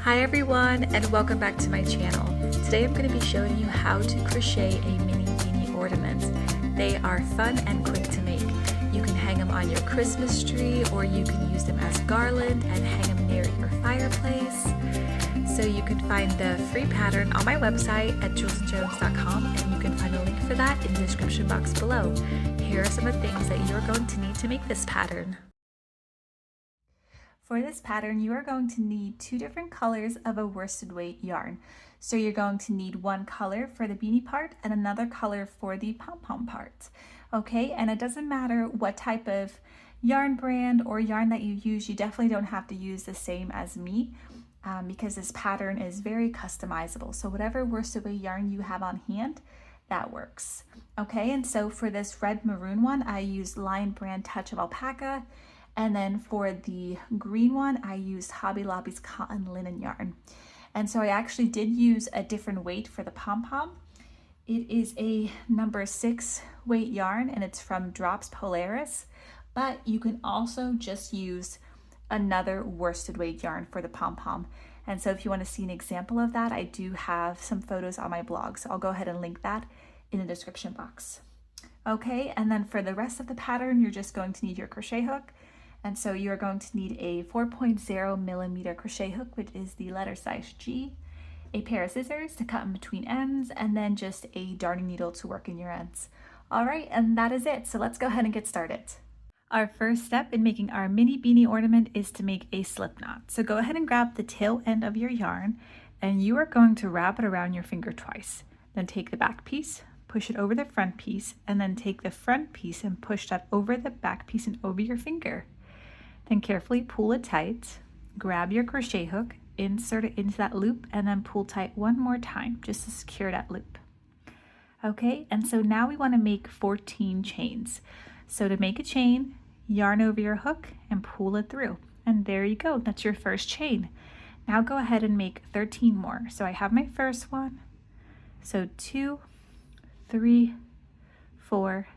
Hi everyone, and welcome back to my channel. Today I'm going to be showing you how to crochet a mini beanie ornament. They are fun and quick to make. You can hang them on your Christmas tree, or you can use them as garland and hang them near your fireplace. So you can find the free pattern on my website at julesandjones.com, and you can find a link for that in the description box below. Here are some of the things that you're going to need to make this pattern. For this pattern, you are going to need 2 different colors of a worsted weight yarn. So you're going to need one color for the beanie part and another color for the pom-pom part. Okay, and it doesn't matter what type of yarn brand or yarn that you use, you definitely don't have to use the same as me because this pattern is very customizable. So whatever worsted weight yarn you have on hand, that works. Okay, and so for this red maroon one, I used Lion Brand Touch of Alpaca. And then for the green one, I used Hobby Lobby's cotton linen yarn. And so I actually did use a different weight for the pom-pom. It is a number 6 weight yarn, and it's from Drops Polaris, but you can also just use another worsted weight yarn for the pom-pom. And so if you want to see an example of that, I do have some photos on my blog. So I'll go ahead and link that in the description box. Okay, and then for the rest of the pattern, you're just going to need your crochet hook. And so you're going to need a 4.0 millimeter crochet hook, which is the letter size G, a pair of scissors to cut in between ends, and then just a darning needle to work in your ends. All right, and that is it. So let's go ahead and get started. Our first step in making our mini beanie ornament is to make a slip knot. So go ahead and grab the tail end of your yarn, and you are going to wrap it around your finger twice. Then take the back piece, push it over the front piece, and then take the front piece and push that over the back piece and over your finger. Then carefully pull it tight, grab your crochet hook, insert it into that loop, and then pull tight one more time just to secure that loop. Okay, and so now we want to make 14 chains. So to make a chain, yarn over your hook and pull it through. And there you go, that's your first chain. Now go ahead and make 13 more. So I have my first one. So 2, 3, 4,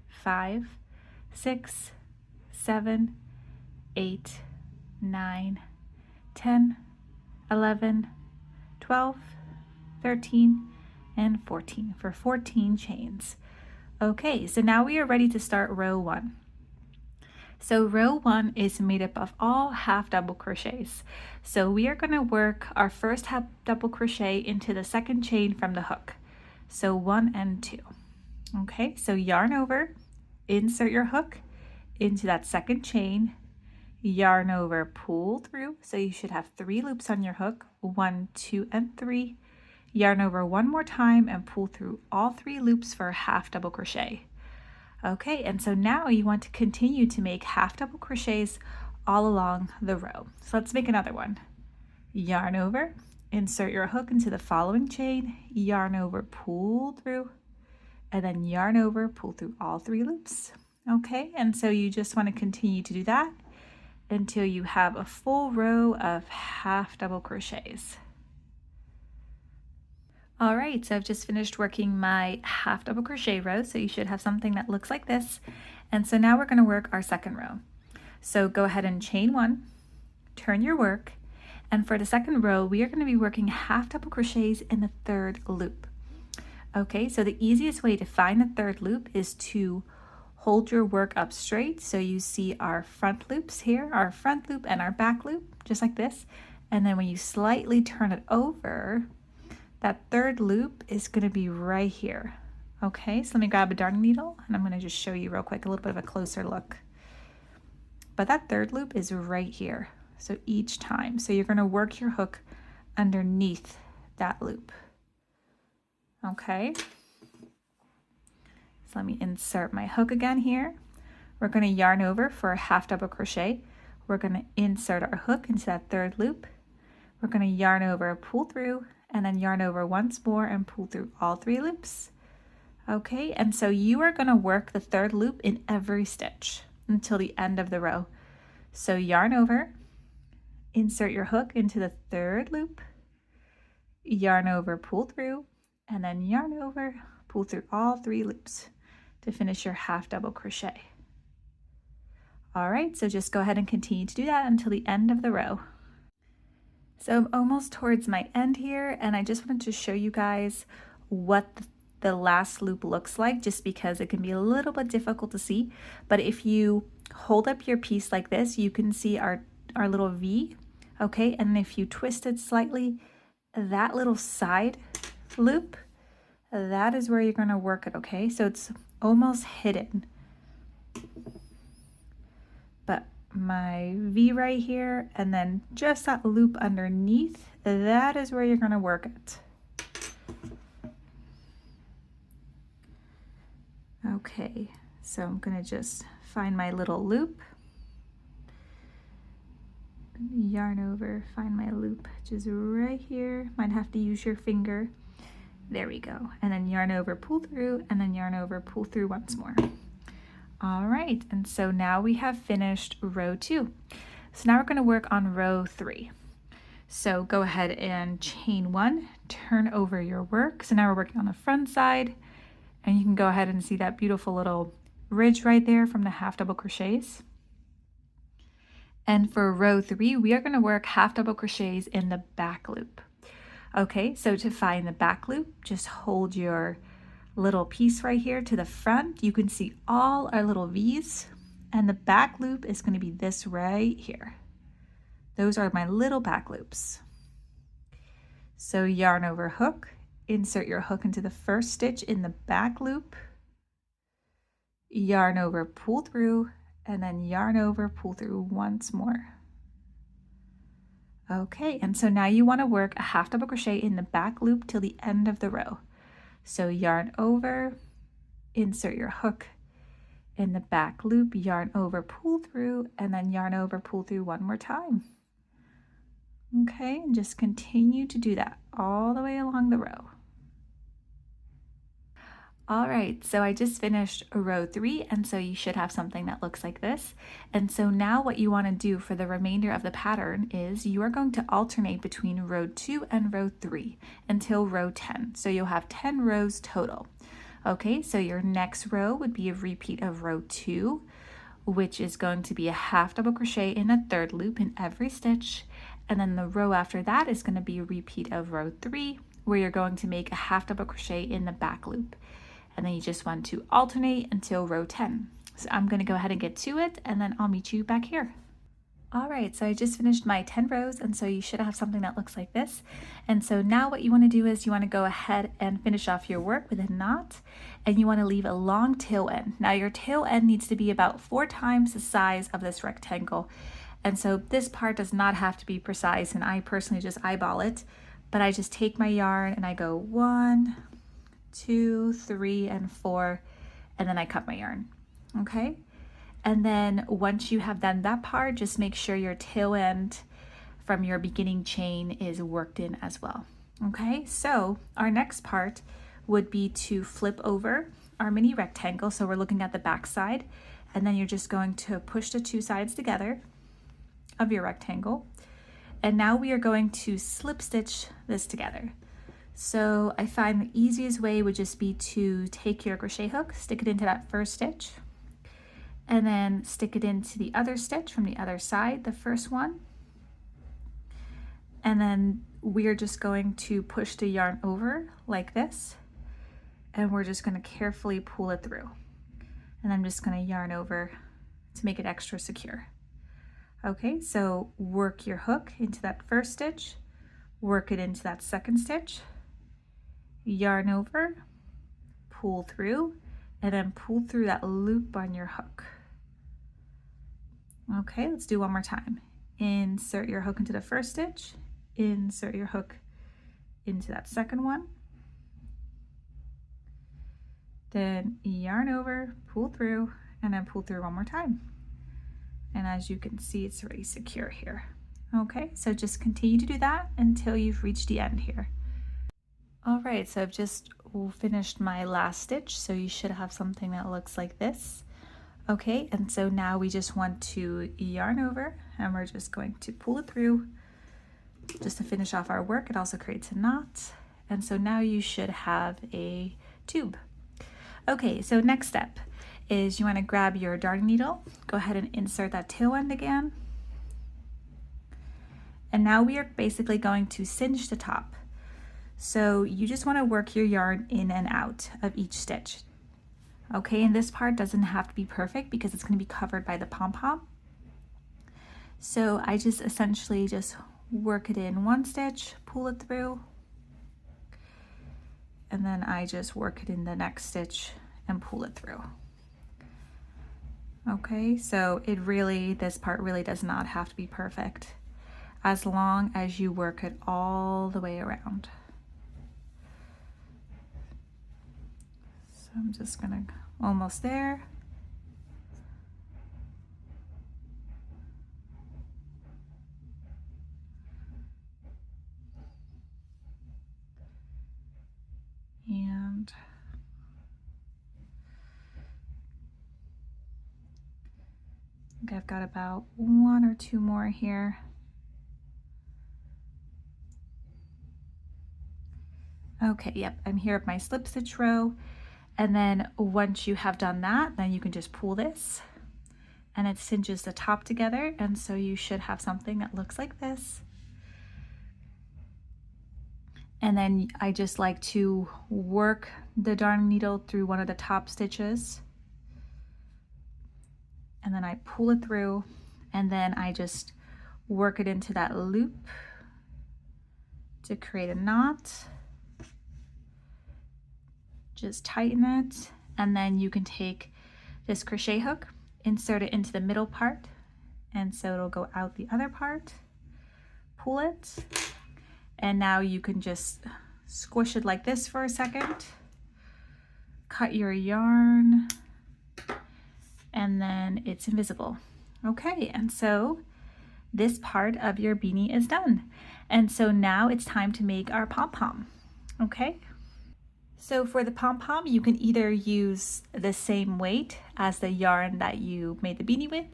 5, 6, 7, 8, 9, 10, 11, 12, 13, and 14 for 14 chains. Okay, so now we are ready to start row 1. So row 1 is made up of all half double crochets. So we are going to work our first half double crochet into the second chain from the hook. So 1 and 2. Okay, so yarn over, insert your hook into that second chain, yarn over, pull through. So you should have 3 loops on your hook, 1, 2, and 3. Yarn over one more time and pull through all 3 loops for a half double crochet. Okay, and so now you want to continue to make half double crochets all along the row. So let's make another one. Yarn over, insert your hook into the following chain, yarn over, pull through, and then yarn over, pull through all 3 loops. Okay, and so you just want to continue to do that until you have a full row of half double crochets. All right, so I've just finished working my half double crochet row, so you should have something that looks like this. And so now we're going to work our second row. So go ahead and chain 1, turn your work, and for the second row, we are going to be working half double crochets in the 3rd loop. Okay, so the easiest way to find the 3rd loop is to hold your work up straight. So you see our front loops here, our front loop and our back loop, just like this. And then when you slightly turn it over, that 3rd loop is going to be right here. Okay, so let me grab a darning needle and I'm going to just show you real quick a little bit of a closer look. But that 3rd loop is right here. So each time, so you're going to work your hook underneath that loop. Okay. Let me insert my hook again here. We're going to yarn over for a half double crochet. We're going to insert our hook into that 3rd loop. We're going to yarn over, pull through, and then yarn over once more and pull through all 3 loops. Okay, and so you are going to work the 3rd loop in every stitch until the end of the row. So yarn over, insert your hook into the 3rd loop, yarn over, pull through, and then yarn over, pull through all 3 loops to finish your half double crochet. All right, so just go ahead and continue to do that until the end of the row. So I'm almost towards my end here, and I just wanted to show you guys what the last loop looks like, just because it can be a little bit difficult to see. But if you hold up your piece like this, you can see our little V, okay? And if you twist it slightly, that little side loop, that is where you're gonna work it, okay? So it's almost hidden. But my V right here, and then just that loop underneath, that is where you're gonna work it. Okay, so I'm gonna just find my little loop, yarn over, find my loop, just right here. Might have to use your finger. There we go. And then yarn over, pull through, and then yarn over, pull through once more. All right, and so now we have finished row 2. So now we're gonna work on row 3. So go ahead and chain 1, turn over your work. So now we're working on the front side, and you can go ahead and see that beautiful little ridge right there from the half double crochets. And for row 3, we are going to work half double crochets in the back loop. Okay, so to find the back loop, just hold your little piece right here to the front. You can see all our little V's, and the back loop is going to be this right here. Those are my little back loops. So yarn over hook, insert your hook into the first stitch in the back loop, yarn over, pull through, and then yarn over, pull through once more. Okay, and so now you want to work a half double crochet in the back loop till the end of the row. So yarn over, insert your hook in the back loop, yarn over, pull through, and then yarn over, pull through one more time. Okay, and just continue to do that all the way along the row. All right, so I just finished row 3, and so you should have something that looks like this. And so now what you want to do for the remainder of the pattern is you are going to alternate between row 2 and row 3 until row 10. So you'll have 10 rows total. Okay, so your next row would be a repeat of row 2, which is going to be a half double crochet in the third loop in every stitch. And then the row after that is going to be a repeat of row 3, where you're going to make a half double crochet in the back loop. And then you just want to alternate until row 10. So I'm going to go ahead and get to it, and then I'll meet you back here. All right, so I just finished my 10 rows, and so you should have something that looks like this. And so now what you want to do is you want to go ahead and finish off your work with a knot, and you want to leave a long tail end. Now your tail end needs to be about 4 times the size of this rectangle. And so this part does not have to be precise, and I personally just eyeball it, but I just take my yarn and I go 1, 2, 3, and 4, and then I cut my yarn. Okay, and then once you have done that part, just make sure your tail end from your beginning chain is worked in as well. Okay, so our next part would be to flip over our mini rectangle. So we're looking at the back side, and then you're just going to push the 2 sides together of your rectangle, and now we are going to slip stitch this together. So I find the easiest way would just be to take your crochet hook, stick it into that first stitch, and then stick it into the other stitch from the other side, the first one. And then we're just going to push the yarn over like this, and we're just going to carefully pull it through. And I'm just going to yarn over to make it extra secure. Okay, so work your hook into that first stitch, work it into that second stitch, yarn over, pull through, and then pull through that loop on your hook. Okay, let's do one more time. Insert your hook into the first stitch, insert your hook into that second one, then yarn over, pull through, and then pull through one more time. And as you can see, it's already secure here. Okay, so just continue to do that until you've reached the end here. All right, so I've just finished my last stitch, so you should have something that looks like this. Okay, and so now we just want to yarn over, and we're just going to pull it through just to finish off our work. It also creates a knot, and so now you should have a tube. Okay, so next step is you want to grab your darning needle, go ahead and insert that tail end again, And now we are basically going to cinch the top. So you just want to work your yarn in and out of each stitch. Okay, and this part doesn't have to be perfect because it's going to be covered by the pom-pom. So I just essentially just work it in one stitch, pull it through, and then I just work it in the next stitch and pull it through. Okay, so this part really does not have to be perfect as long as you work it all the way around. So I'm just gonna, almost there. And I think I've got about 1 or 2 more here. Okay, yep, I'm here at my slip stitch row. And then once you have done that, then you can just pull this and it cinches the top together. And so you should have something that looks like this. And then I just like to work the darning needle through one of the top stitches. And then I pull it through and then I just work it into that loop to create a knot. Just tighten it, and then you can take this crochet hook, insert it into the middle part, and so it'll go out the other part. Pull it, and now you can just squish it like this for a second. Cut your yarn, and then it's invisible. Okay, and so this part of your beanie is done. And so now it's time to make our pom-pom, okay? So for the pom-pom, you can either use the same weight as the yarn that you made the beanie with,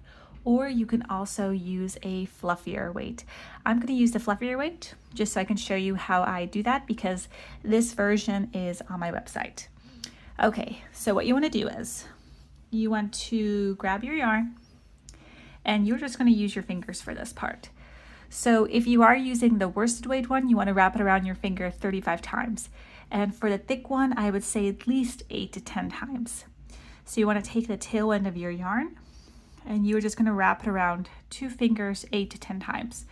or you can also use a fluffier weight. I'm going to use the fluffier weight just so I can show you how I do that because this version is on my website. Okay, so what you want to do is you want to grab your yarn and you're just going to use your fingers for this part. So if you are using the worsted weight one, you want to wrap it around your finger 35 times. And for the thick one, I would say at least 8 to 10 times. So you want to take the tail end of your yarn and you're just going to wrap it around 2 fingers 8 to 10 times.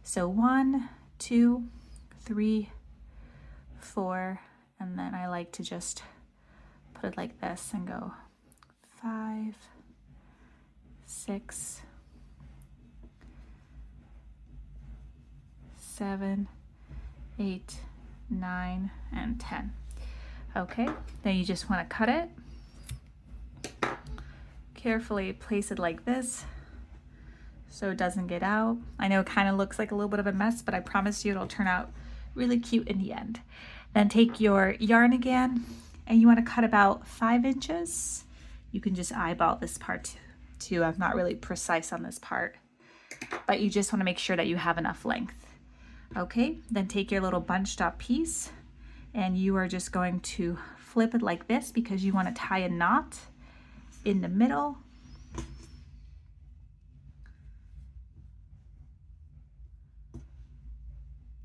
So 1, 2, 3, 4, and then I like to just put it like this and go 5, 6, 7, 8, 9, and 10. Okay, then you just want to cut it. Carefully place it like this so it doesn't get out. I know it kind of looks like a little bit of a mess, but I promise you it'll turn out really cute in the end. Then take your yarn again and you want to cut about 5 inches. You can just eyeball this part too. I'm not really precise on this part, but you just want to make sure that you have enough length. Okay, then take your little bunched up piece and you are just going to flip it like this because you want to tie a knot in the middle.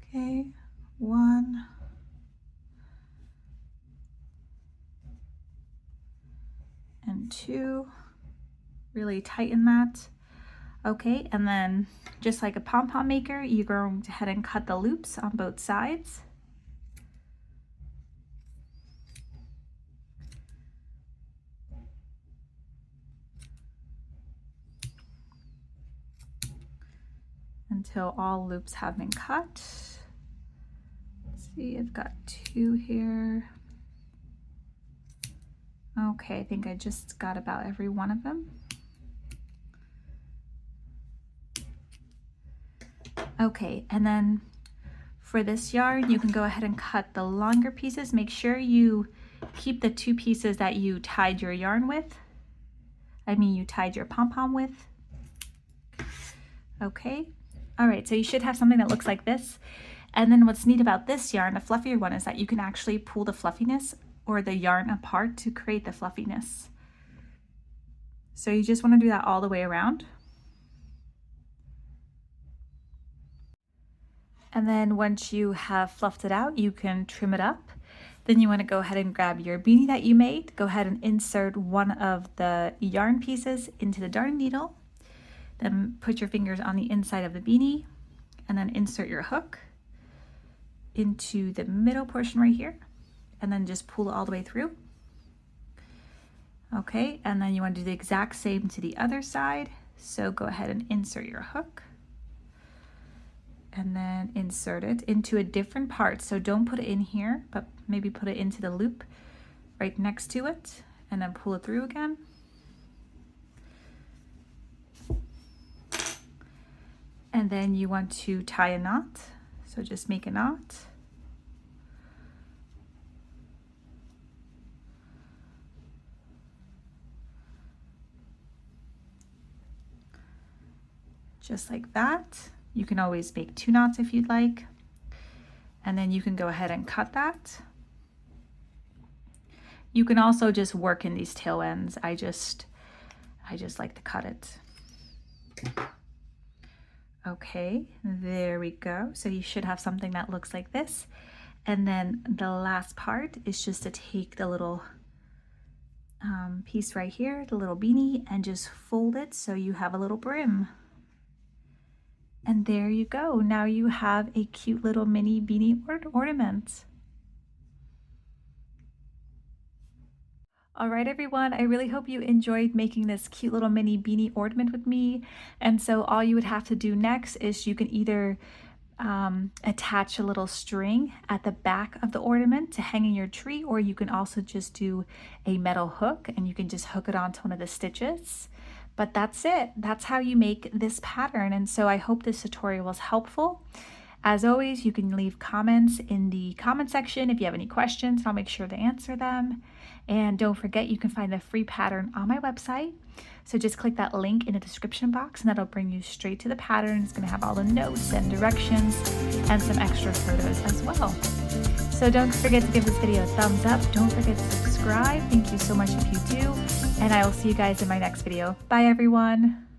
Okay, 1, and 2, really tighten that. Okay, and then just like a pom-pom maker, you're going to head and cut the loops on both sides. Until all loops have been cut. Let's see, I've got 2 here. Okay, I think I just got about every one of them. Okay, and then for this yarn, you can go ahead and cut the longer pieces. Make sure you keep the 2 pieces that you tied your yarn with. You tied your pom-pom with. Okay, all right, so you should have something that looks like this. And then what's neat about this yarn, the fluffier one, is that you can actually pull the fluffiness or the yarn apart to create the fluffiness. So you just want to do that all the way around. And then once you have fluffed it out, you can trim it up. Then you want to go ahead and grab your beanie that you made. Go ahead and insert one of the yarn pieces into the darning needle. Then put your fingers on the inside of the beanie and then insert your hook into the middle portion right here. And then just pull it all the way through. Okay, and then you want to do the exact same to the other side. So go ahead and insert your hook. And then insert it into a different part. So don't put it in here, but maybe put it into the loop right next to it and then pull it through again. And then you want to tie a knot. So just make a knot. Just like that. You can always make 2 knots if you'd like. And then you can go ahead and cut that. You can also just work in these tail ends. I just like to cut it. Okay, there we go. So you should have something that looks like this. And then the last part is just to take the little piece right here, the little beanie, and just fold it so you have a little brim. And there you go. Now you have a cute little mini beanie ornament. All right, everyone, I really hope you enjoyed making this cute little mini beanie ornament with me. And so all you would have to do next is you can either attach a little string at the back of the ornament to hang in your tree, or you can also just do a metal hook and you can just hook it onto one of the stitches. But that's it. That's how you make this pattern. And so I hope this tutorial was helpful. As always, you can leave comments in the comment section if you have any questions, and I'll make sure to answer them. And don't forget, you can find the free pattern on my website. So just click that link in the description box and that'll bring you straight to the pattern. It's going to have all the notes and directions and some extra photos as well. So don't forget to give this video a thumbs up. Don't forget to subscribe. Thank you so much if you do. And I will see you guys in my next video. Bye, everyone.